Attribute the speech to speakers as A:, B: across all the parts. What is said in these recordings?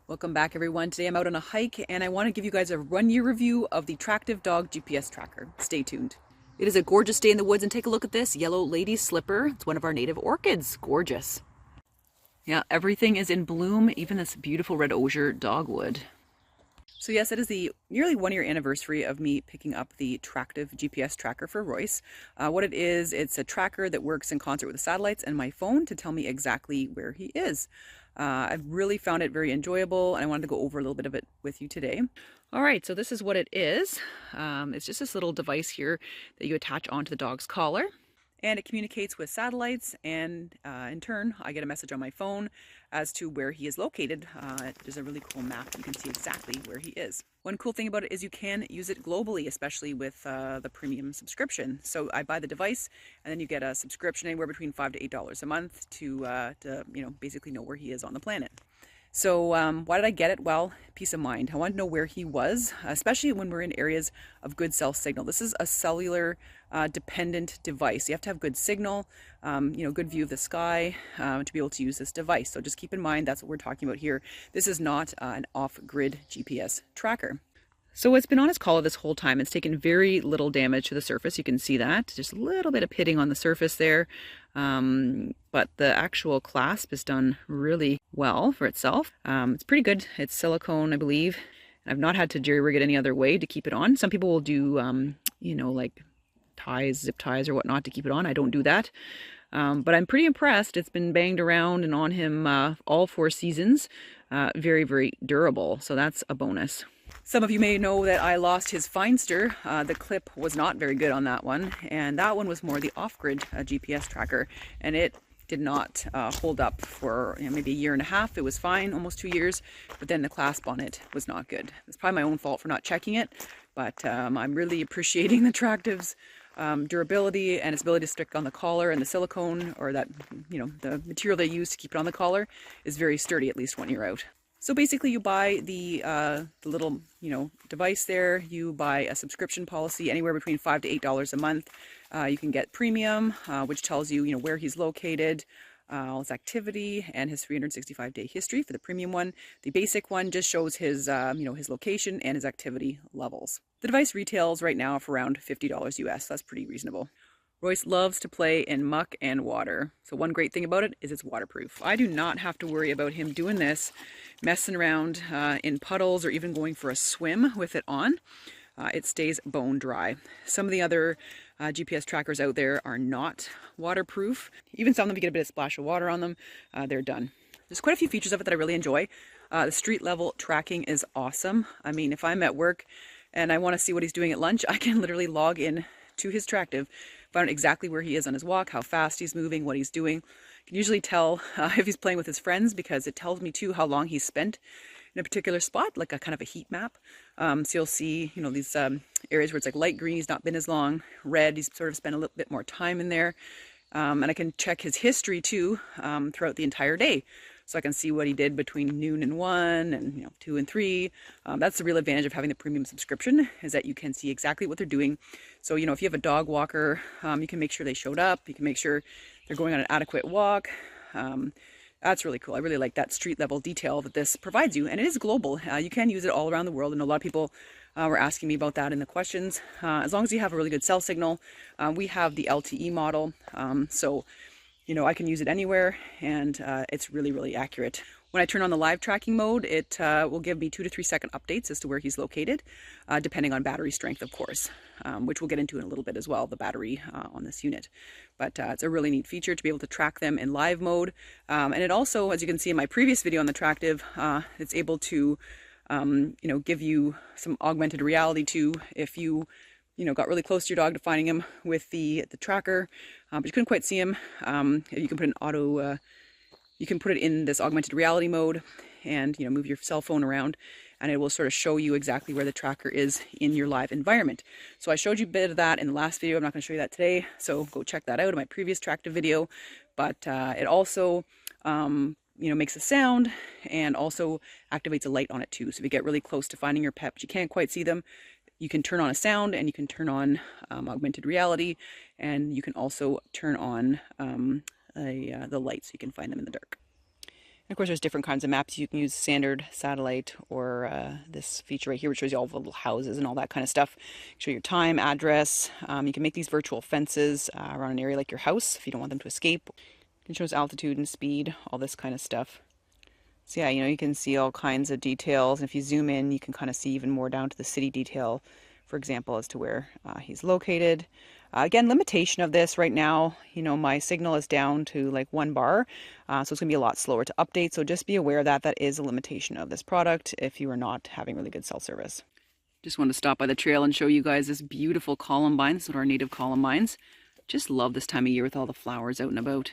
A: Welcome back everyone. Today I'm out on a hike and I want to give you guys a 1-year review of the Tractive Dog GPS tracker. Stay tuned. It is a gorgeous day in the woods and take a look at this yellow lady slipper. It's one of our native orchids. Gorgeous. Yeah, everything is in bloom, even this beautiful red osier dogwood. So yes, it is the nearly 1-year anniversary of me picking up the Tractive GPS tracker for Royce. What it is, it's a tracker that works in concert with the satellites and my phone to tell me exactly where he is. I've really found it very enjoyable and I wanted to go over a little bit of it with you today. All right, so this is what it is. It's just this little device here that you attach onto the dog's collar. And it communicates with satellites, and in turn I get a message on my phone as to where he is located. There's a really cool map. You can see exactly where he is. One cool thing about it is you can use it globally, especially with the premium subscription. So I buy the device and then you get a subscription anywhere between $5 to $8 a month to basically know where he is on the planet. So why did I get it? Well, peace of mind. I wanted to know where he was, especially when we're in areas of good cell signal. This is a cellular dependent device. You have to have good signal, good view of the sky to be able to use this device. So just keep in mind that's what we're talking about here. This is not an off-grid GPS tracker. So it's been on his collar this whole time. It's taken very little damage to the surface. You can see that. Just a little bit of pitting on the surface there. But the actual clasp is done really well for itself. It's pretty good. It's silicone, I believe. I've not had to jerry-rig it any other way to keep it on. Some people will do, like ties, zip ties or whatnot to keep it on. I don't do that. But I'm pretty impressed. It's been banged around and on him all 4 seasons. Very, very durable. So that's a bonus. Some of you may know that I lost his Finester. The clip was not very good on that one, and that one was more the off-grid GPS tracker, and it did not hold up for maybe 1.5 years. It was fine, almost 2 years, but then the clasp on it was not good. It's probably my own fault for not checking it, but I'm really appreciating the Tractive's durability and its ability to stick on the collar, and the silicone, or that, the material they use to keep it on the collar is very sturdy, at least 1 year out. So basically you buy the little, device there. You buy a subscription policy anywhere between $5 to $8 a month. You can get premium, which tells you, where he's located, all his activity, and his 365-day history for the premium one. The basic one just shows his, his location and his activity levels. The device retails right now for around $50 US. That's pretty reasonable. Royce loves to play in muck and water. So one great thing about it is it's waterproof. I do not have to worry about him doing this, messing around in puddles or even going for a swim with it on. It stays bone dry. Some of the other GPS trackers out there are not waterproof. Even some of them, you get a bit of splash of water on them, they're done. There's quite a few features of it that I really enjoy. The street level tracking is awesome. I mean, if I'm at work and I want to see what he's doing at lunch, I can literally log in to his Tractive, find out exactly where he is on his walk, how fast he's moving, what he's doing. I can usually tell if he's playing with his friends, because it tells me too how long he's spent in a particular spot, like a kind of a heat map. So you'll see, these areas where it's like light green, he's not been as long, red, he's sort of spent a little bit more time in there. And I can check his history too throughout the entire day. So I can see what he did between noon and 1 and 2 and 3. That's the real advantage of having the premium subscription, is that you can see exactly what they're doing. So, if you have a dog walker, you can make sure they showed up. You can make sure they're going on an adequate walk. That's really cool. I really like that street level detail that this provides you. And it is global. You can use it all around the world. And a lot of people were asking me about that in the questions. As long as you have a really good cell signal, we have the LTE model. I can use it anywhere, and it's really, really accurate. When I turn on the live tracking mode, it will give me 2 to 3 second updates as to where he's located, depending on battery strength, of course, which we'll get into in a little bit as well, the battery on this unit. But it's a really neat feature to be able to track them in live mode. And it also, as you can see in my previous video on the Tractive, it's able to, give you some augmented reality too, if you got really close to your dog to finding him with the tracker, but you couldn't quite see him. You can put you can put it in this augmented reality mode and, move your cell phone around, and it will sort of show you exactly where the tracker is in your live environment. So I showed you a bit of that in the last video. I'm not going to show you that today, so go check that out in my previous Tractive video. But it also, makes a sound and also activates a light on it too. So if you get really close to finding your pet, but you can't quite see them, you can turn on a sound, and you can turn on augmented reality, and you can also turn on the light so you can find them in the dark. And of course, there's different kinds of maps. You can use standard satellite or this feature right here, which shows you all the little houses and all that kind of stuff. Show your time, address. You can make these virtual fences around an area like your house if you don't want them to escape. It shows altitude and speed, all this kind of stuff. So yeah, you can see all kinds of details. And if you zoom in, you can kind of see even more down to the city detail, for example, as to where he's located. Again, limitation of this right now, my signal is down to like 1 bar, so it's going to be a lot slower to update. So just be aware that that is a limitation of this product if you are not having really good cell service. Just wanted to stop by the trail and show you guys this beautiful columbine. This is one of our native columbines. Just love this time of year with all the flowers out and about.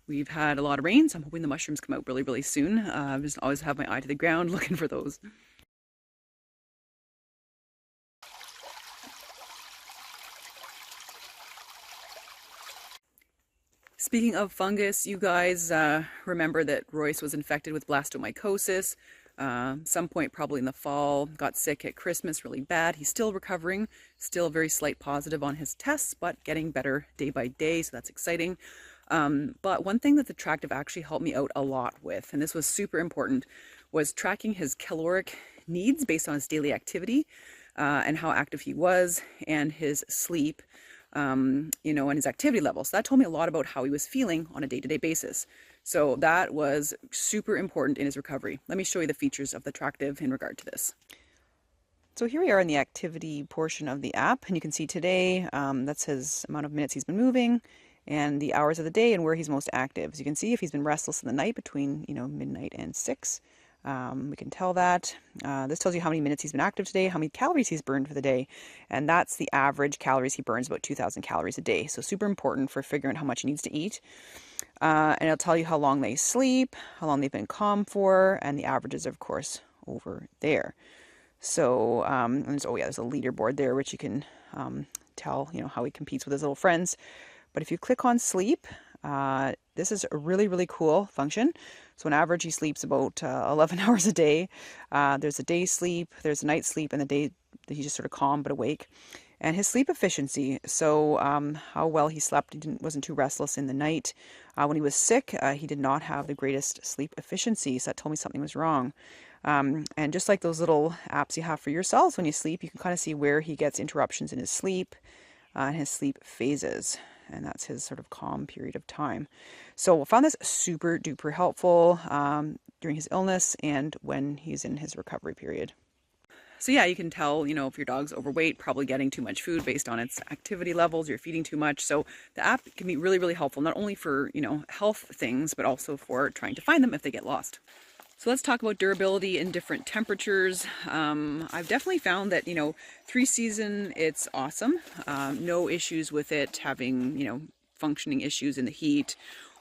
A: We've had a lot of rain, so I'm hoping the mushrooms come out really, really soon. I just always have my eye to the ground looking for those. Speaking of fungus, you guys remember that Royce was infected with blastomycosis. Some point probably in the fall, got sick at Christmas really bad. He's still recovering, still very slight positive on his tests, but getting better day by day, so that's exciting. But one thing that the Tractive actually helped me out a lot with, and this was super important, was tracking his caloric needs based on his daily activity and how active he was and his sleep, and his activity levels. So that told me a lot about how he was feeling on a day-to-day basis. So that was super important in his recovery. Let me show you the features of the Tractive in regard to this. So here we are in the activity portion of the app, and you can see today that's his amount of minutes he's been moving and the hours of the day and where he's most active. As you can see, if he's been restless in the night between midnight and 6, we can tell that. This tells you how many minutes he's been active today, how many calories he's burned for the day, and that's the average calories he burns, about 2,000 calories a day. So super important for figuring out how much he needs to eat. And it'll tell you how long they sleep, how long they've been calm for, and the averages, of course, over there. So there's a leaderboard there, which you can tell how he competes with his little friends. But if you click on sleep, this is a really, really cool function. So on average, he sleeps about 11 hours a day. There's a day sleep, there's a night sleep, and the day that he's just sort of calm but awake. And his sleep efficiency, so how well he slept, he wasn't too restless in the night. When he was sick, he did not have the greatest sleep efficiency, so that told me something was wrong. And just like those little apps you have for yourselves when you sleep, you can kind of see where he gets interruptions in his sleep and his sleep phases. And that's his sort of calm period of time. So I found this super duper helpful during his illness and when he's in his recovery period. So yeah, you can tell, if your dog's overweight, probably getting too much food based on its activity levels, you're feeding too much. So the app can be really, really helpful, not only for, health things, but also for trying to find them if they get lost. So let's talk about durability in different temperatures. I've definitely found that, 3-season, it's awesome. No issues with it having, functioning issues in the heat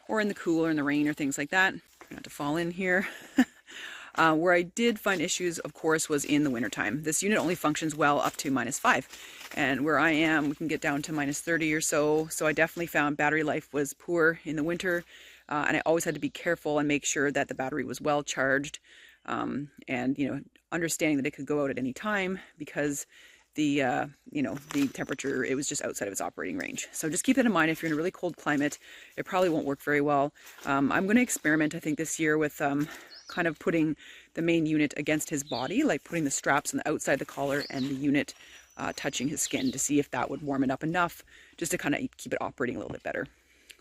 A: or in the cool or in the rain or things like that. Not to fall in here. Where I did find issues, of course, was in the wintertime. This unit only functions well up to -5. And where I am, we can get down to -30 or so. So I definitely found battery life was poor in the winter. And I always had to be careful and make sure that the battery was well charged. And, understanding that it could go out at any time because the temperature, it was just outside of its operating range. So just keep that in mind. If you're in a really cold climate, it probably won't work very well. I'm going to experiment, I think, this year with kind of putting the main unit against his body, like putting the straps on the outside of the collar and the unit touching his skin to see if that would warm it up enough just to kind of keep it operating a little bit better.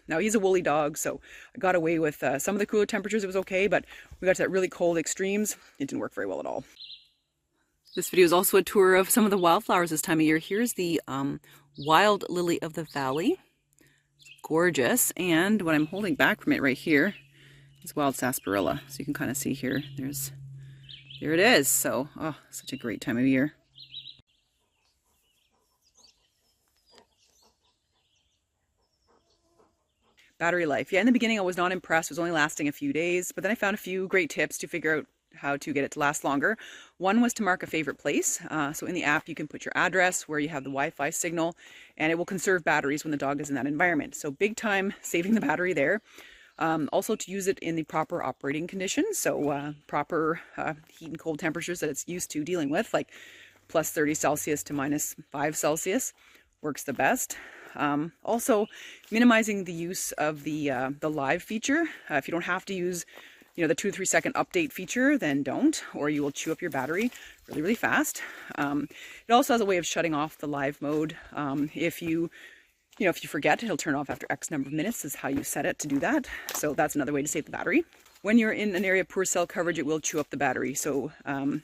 A: Now, he's a woolly dog, so I got away with some of the cooler temperatures. It was okay, but we got to that really cold extremes. It didn't work very well at all. This video is also a tour of some of the wildflowers this time of year. Here's the wild lily of the valley. It's gorgeous. And what I'm holding back from it right here is wild sarsaparilla. So you can kind of see here, there it is. So, oh, such a great time of year. Battery life. Yeah, in the beginning I was not impressed. It was only lasting a few days, but then I found a few great tips to figure out how to get it to last longer. One was to mark a favorite place. So in the app, you can put your address where you have the Wi-Fi signal, and it will conserve batteries when the dog is in that environment. So big time saving the battery there. Also to use it in the proper operating conditions. So proper heat and cold temperatures that it's used to dealing with, like +30 Celsius to -5 Celsius works the best. Also, minimizing the use of the live feature. If you don't have to use, the 2 to 3 second update feature, then don't, or you will chew up your battery really, really fast. It also has a way of shutting off the live mode. If you forget, it'll turn off after X number of minutes is how you set it to do that. So that's another way to save the battery. When you're in an area of poor cell coverage, it will chew up the battery. So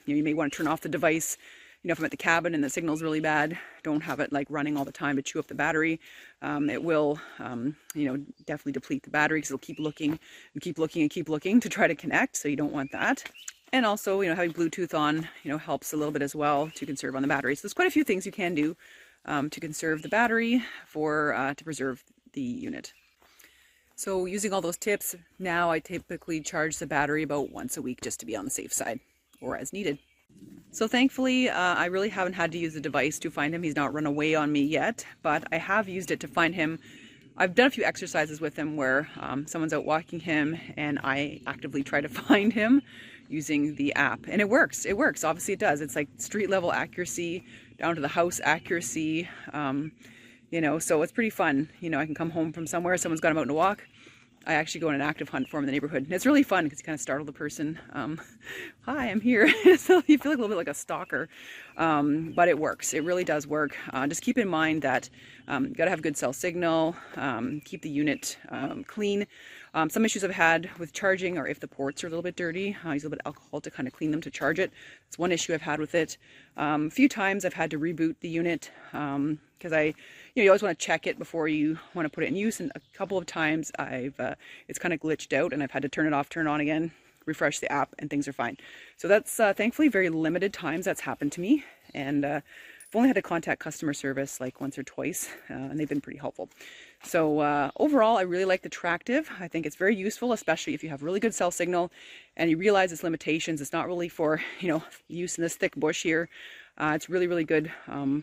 A: you may want to turn off the device. If I'm at the cabin and the signal's really bad, don't have it like running all the time to chew up the battery. It will, definitely deplete the battery because it'll keep looking and keep looking and keep looking to try to connect. So you don't want that. And also, having Bluetooth on, helps a little bit as well to conserve on the battery. So there's quite a few things you can do to conserve the battery to preserve the unit. So using all those tips, now I typically charge the battery about once a week just to be on the safe side or as needed. So thankfully, I really haven't had to use the device to find him. He's not run away on me yet, but I have used it to find him. I've done a few exercises with him where someone's out walking him and I actively try to find him using the app. And it works. It works. Obviously it does. It's like street level accuracy down to the house accuracy. So it's pretty fun. I can come home from somewhere, someone's got him out on a walk. I actually go on an active hunt for him in the neighborhood. And it's really fun because you kind of startle the person. Hi, I'm here. So you feel like a little bit like a stalker. But it works. It really does work. Just keep in mind that you got to have good cell signal. Keep the unit clean. Some issues I've had with charging are if the ports are a little bit dirty. I use a little bit of alcohol to kind of clean them to charge it. That's one issue I've had with it. A few times I've had to reboot the unit because you always want to check it before you want to put it in use. And a couple of times it's kind of glitched out and I've had to turn it off, turn it on again, refresh the app, and things are fine. So that's thankfully very limited times that's happened to me. And I've only had to contact customer service like once or twice, and they've been pretty helpful. So overall, I really like the Tractive. I think it's very useful, especially if you have really good cell signal and you realize its limitations. It's not really for, use in this thick bush here. It's really, really good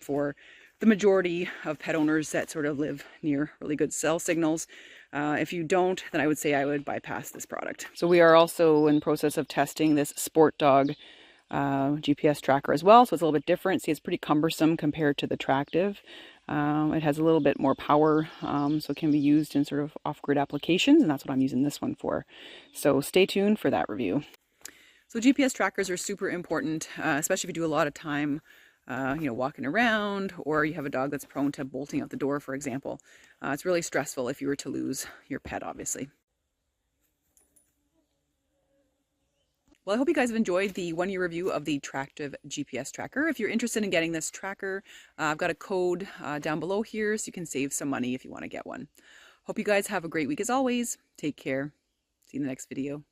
A: for the majority of pet owners that sort of live near really good cell signals. If you don't, then I would say I would bypass this product. So we are also in process of testing this Sport Dog GPS tracker as well. So it's a little bit different. See, it's pretty cumbersome compared to the Tractive. It has a little bit more power, so it can be used in sort of off-grid applications, and that's what I'm using this one for. So stay tuned for that review. So GPS trackers are super important, especially if you do a lot of time walking around, or you have a dog that's prone to bolting out the door, for example. It's really stressful if you were to lose your pet, obviously. Well, I hope you guys have enjoyed the 1-year review of the Tractive GPS tracker. If you're interested in getting this tracker, I've got a code down below here so you can save some money if you want to get one. Hope you guys have a great week as always. Take care. See you in the next video.